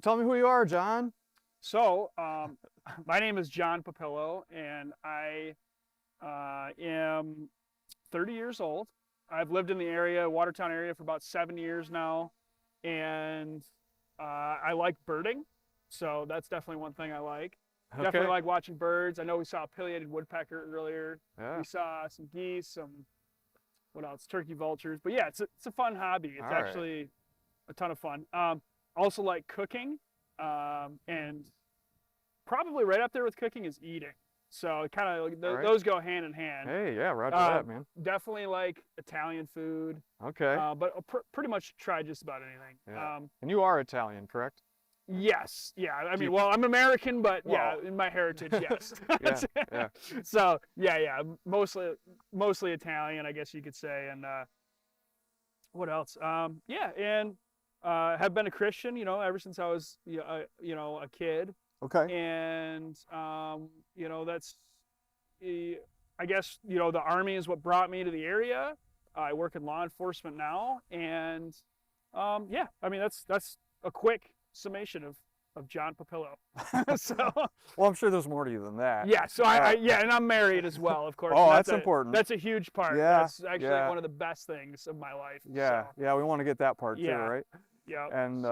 tell me who you are, Jon. So, my name is Jon Papillo, and I am 30 years old. I've lived in the area, Watertown area, for about 7 years now, and I like birding, so that's definitely one thing I like. Okay. Definitely like watching birds. I know we saw a pileated woodpecker earlier. Yeah. We saw some geese, some, what else, turkey vultures. But yeah, it's a fun hobby. It's All right. actually a ton of fun. Also like cooking, and probably right up there with cooking is eating. So kind of right. those go hand in hand. Hey, yeah, roger that, man. Definitely like Italian food. Okay. But pretty much try just about anything. Yeah. And you are Italian, correct? Yes. Yeah. I mean, well, I'm American, but yeah, Well. in my heritage, yes. Yeah. So yeah, mostly Italian, I guess you could say. And what else? Yeah, and have been a Christian, ever since I was, a kid. Okay. And that's, I guess, the Army is what brought me to the area. I work in law enforcement now, and yeah, I mean that's a quick summation of Jon Papillo. So Well, I'm sure there's more to you than that. yeah, so and I'm married as well, of course. Oh, And that's important. That's a huge part. Yeah, That's actually yeah. one of the best things of my life. Yeah, So, yeah, we want to get that part too, Yeah. right? yeah. And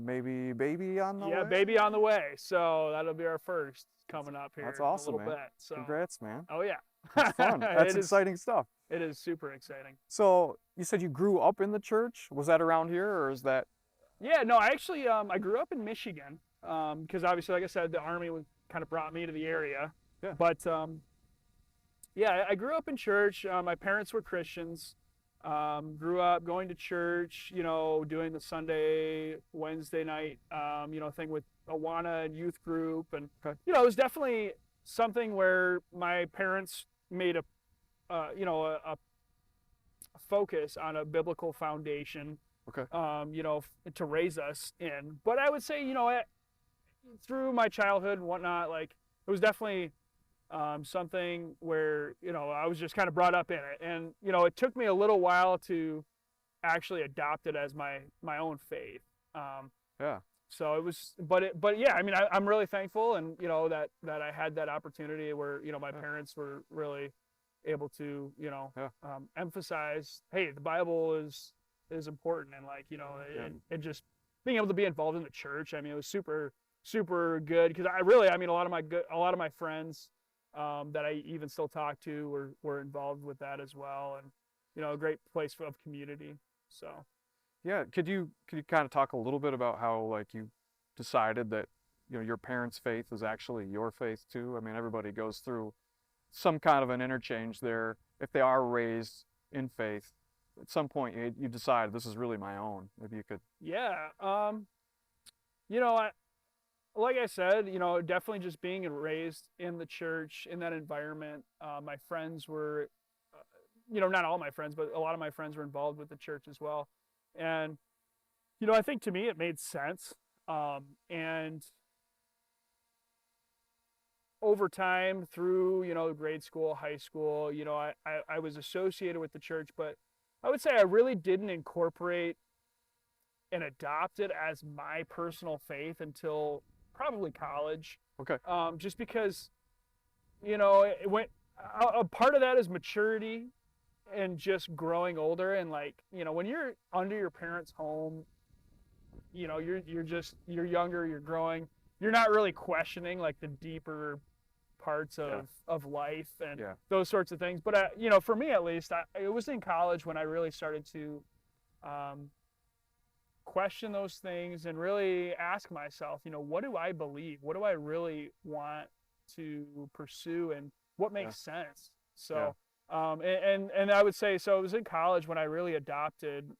maybe baby on the way? Yeah, baby on the way. So that'll be our first coming up here. That's in awesome, a little man. bit. So Congrats, man. oh yeah, That's fun. That's It is- exciting stuff. It is super exciting. So you said you grew up in the church. Was that around here, or is that? Yeah, no, I actually I grew up in Michigan because obviously, like I said, the Army kind of brought me to the area. Yeah. But yeah, I grew up in church. My parents were Christians. Grew up going to church, doing the Sunday, Wednesday night, thing with Awana and youth group. And, Okay. it was definitely something where my parents made a focus on a biblical foundation, Okay. to raise us in. But I would say, through my childhood and whatnot, like it was definitely something where, I was just kind of brought up in it. And, it took me a little while to actually adopt it as my own faith. Yeah. So it was, but yeah, I mean, I'm really thankful, and that I had that opportunity where my parents were really able to emphasize, hey, the Bible is important, and and just being able to be involved in the church. I mean, it was super good because a lot of my friends that I even still talk to were involved with that as well, and a great place of community. So. Yeah, could you kind of talk a little bit about how you decided that your parents' faith is actually your faith too? I mean, everybody goes through some kind of an interchange there. If they are raised in faith, at some point you decide this is really my own. Maybe you could. Yeah, like I said, definitely just being raised in the church, in that environment. My friends were, not all my friends, but a lot of my friends were involved with the church as well. And, I think to me it made sense. And over time through, grade school, high school, I was associated with the church, but I would say I really didn't incorporate and adopt it as my personal faith until probably college. Okay. Just because, it went, a part of that is maturity and just growing older, and when you're under your parents' home, you're younger, you're growing, you're not really questioning the deeper parts of life and those sorts of things. But for me at least, it was in college when I really started to question those things and really ask myself, what do I believe? What do I really want to pursue, and what makes sense? So, and I would say, so it was in college when I really adopted,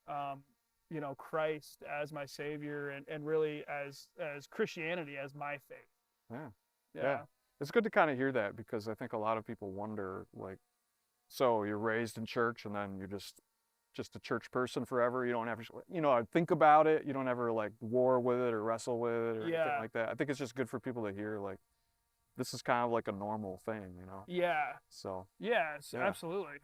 Christ as my Savior, and really as Christianity as my faith. Yeah. It's good to kind of hear that, because I think a lot of people wonder, so you're raised in church and then you're just a church person forever. You don't ever, think about it. You don't ever war with it or wrestle with it or anything like that. I think it's just good for people to hear this is kind of like a normal thing, Yeah. So. Yes, Yeah. absolutely.